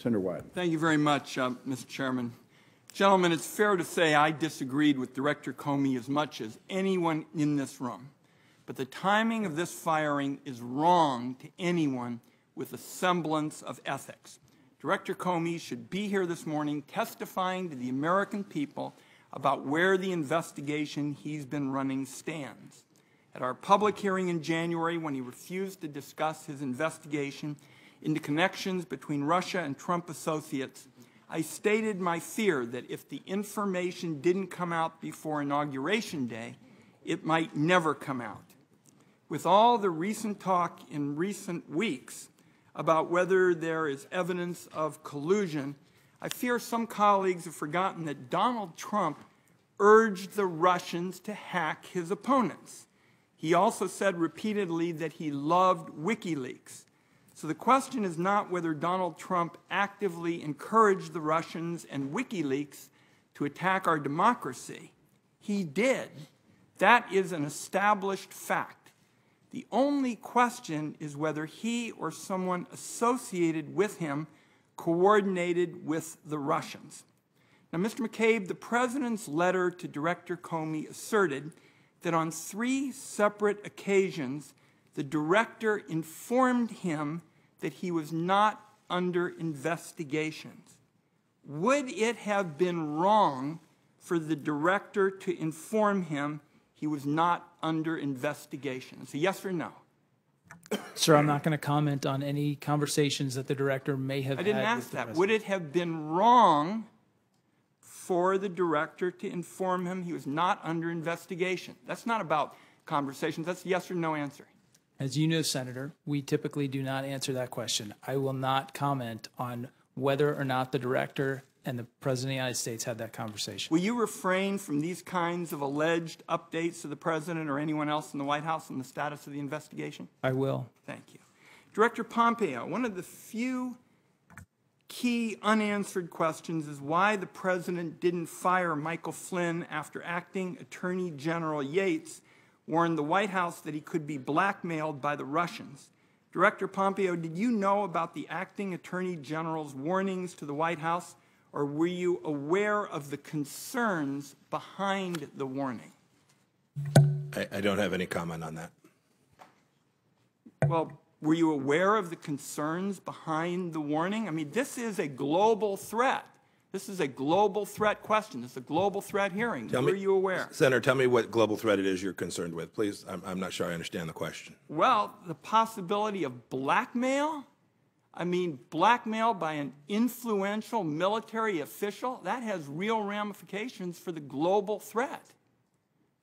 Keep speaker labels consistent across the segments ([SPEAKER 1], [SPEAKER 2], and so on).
[SPEAKER 1] Senator Wyden.
[SPEAKER 2] Thank you very much, Mr. Chairman. Gentlemen, it's fair to say I disagreed with Director Comey as much as anyone in this room. But the timing of this firing is wrong to anyone with a semblance of ethics. Director Comey should be here this morning testifying to the American people about where the investigation he's been running stands. At our public hearing in January, when he refused to discuss his investigation into connections between Russia and Trump associates, I stated my fear that if the information didn't come out before Inauguration Day, it might never come out. With all the recent talk in recent weeks about whether there is evidence of collusion, I fear some colleagues have forgotten that Donald Trump urged the Russians to hack his opponents. He also said repeatedly that he loved WikiLeaks. So the question is not whether Donald Trump actively encouraged the Russians and WikiLeaks to attack our democracy. He did. That is an established fact. The only question is whether he or someone associated with him coordinated with the Russians. Now, Mr. McCabe, the President's letter to Director Comey asserted that on 3 separate occasions, the Director informed him that he was not under investigations. Would it have been wrong for the Director to inform him he was not under investigation? It's a yes or no.
[SPEAKER 3] Sir, I'm not going to comment on any conversations that the Director may have had.
[SPEAKER 2] I didn't ask that. Would it have been wrong for the Director to inform him he was not under investigation? That's not about conversations. That's a yes or no answer.
[SPEAKER 3] As you know, Senator, we typically do not answer that question. I will not comment on whether or not the Director and the President of the United States had that conversation.
[SPEAKER 2] Will you refrain from these kinds of alleged updates to the President or anyone else in the White House on the status of the investigation?
[SPEAKER 3] I will.
[SPEAKER 2] Thank you. Director Pompeo, one of the few key unanswered questions is why the President didn't fire Michael Flynn after Acting Attorney General Yates warned the White House that he could be blackmailed by the Russians. Director Pompeo, did you know about the Acting Attorney General's warnings to the White House, or were you aware of the concerns behind the warning?
[SPEAKER 4] I don't have any comment on that.
[SPEAKER 2] Well, were you aware of the concerns behind the warning? I mean, this is a global threat. This is a global threat question. This is a global threat hearing. Were you aware?
[SPEAKER 4] Senator, tell me what global threat it is you're concerned with, please. I'm not sure I understand the question.
[SPEAKER 2] Well, the possibility of blackmail. I mean, blackmail by an influential military official, that has real ramifications for the global threat.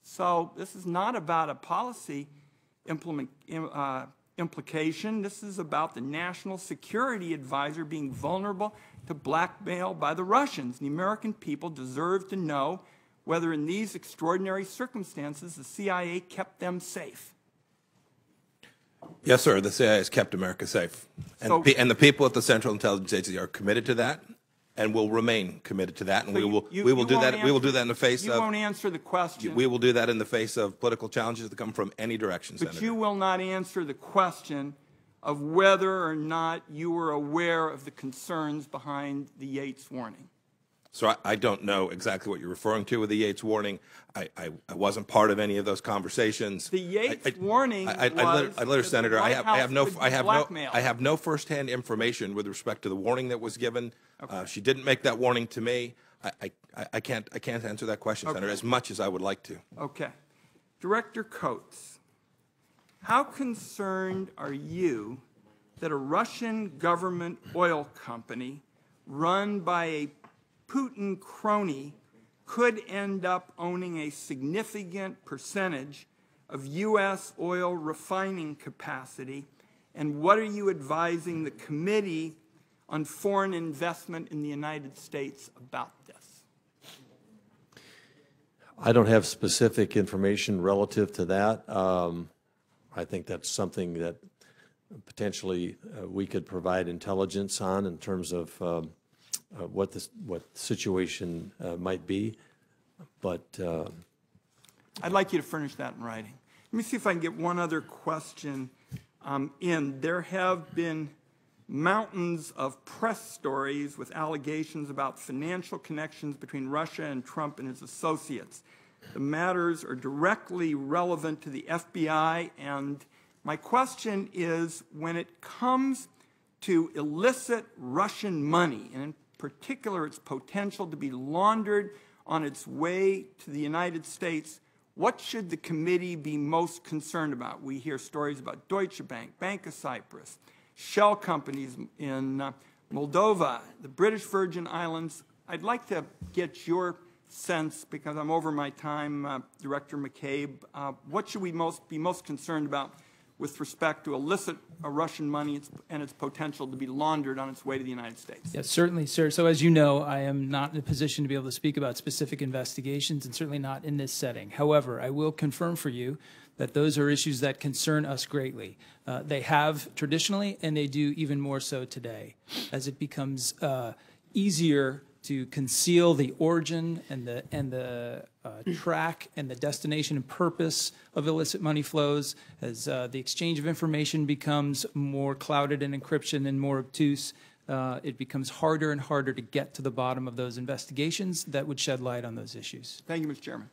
[SPEAKER 2] So this is not about a policy implication. This is about the national security advisor being vulnerable to blackmail by the Russians. The American people deserve to know whether in these extraordinary circumstances the CIA kept them safe.
[SPEAKER 4] Yes, sir. The CIA has kept America safe. And, and the people at the Central Intelligence Agency are committed to that and will remain committed to that. And we will do that. We will do that in the face of.
[SPEAKER 2] You won't answer the question.
[SPEAKER 4] We will do that in the face of political challenges that come from any direction, Senator.
[SPEAKER 2] But you will not answer the question of whether or not you were aware of the concerns behind the Yates warning.
[SPEAKER 4] So I don't know exactly what you're referring to with the Yates warning. I wasn't part of any of those conversations.
[SPEAKER 2] The Yates warning was
[SPEAKER 4] Senator, I have no firsthand information with respect to the warning that was given. Okay. She didn't make that warning to me. I can't answer that question, okay, Senator, as much as I would like to.
[SPEAKER 2] Okay. Director Coates, how concerned are you that a Russian government oil company run by a Putin crony could end up owning a significant percentage of U.S. oil refining capacity? And what are you advising the Committee on Foreign Investment in the United States about this?
[SPEAKER 5] I don't have specific information relative to that. I think that's something that potentially we could provide intelligence on in terms of what the situation might be, but
[SPEAKER 2] I'd like you to furnish that in writing. Let me see if I can get one other question in. There have been mountains of press stories with allegations about financial connections between Russia and Trump and his associates. The matters are directly relevant to the FBI, and my question is, when it comes to illicit Russian money, and in particular its potential to be laundered on its way to the United States, what should the committee be most concerned about? We hear stories about Deutsche Bank, Bank of Cyprus, shell companies in Moldova, the British Virgin Islands. I'd like to get your sense, because I'm over my time, Director McCabe, what should we be most concerned about with respect to illicit Russian money and its potential to be laundered on its way to the United States?
[SPEAKER 3] Yes, certainly, sir. So as you know, I am not in a position to be able to speak about specific investigations, and certainly not in this setting. However, I will confirm for you that those are issues that concern us greatly. They have traditionally, and they do even more so today, as it becomes easier to conceal the origin and the track and the destination and purpose of illicit money flows, as the exchange of information becomes more clouded in encryption and more obtuse. It becomes harder and harder to get to the bottom of those investigations that would shed light on those issues.
[SPEAKER 2] Thank you, Mr. Chairman.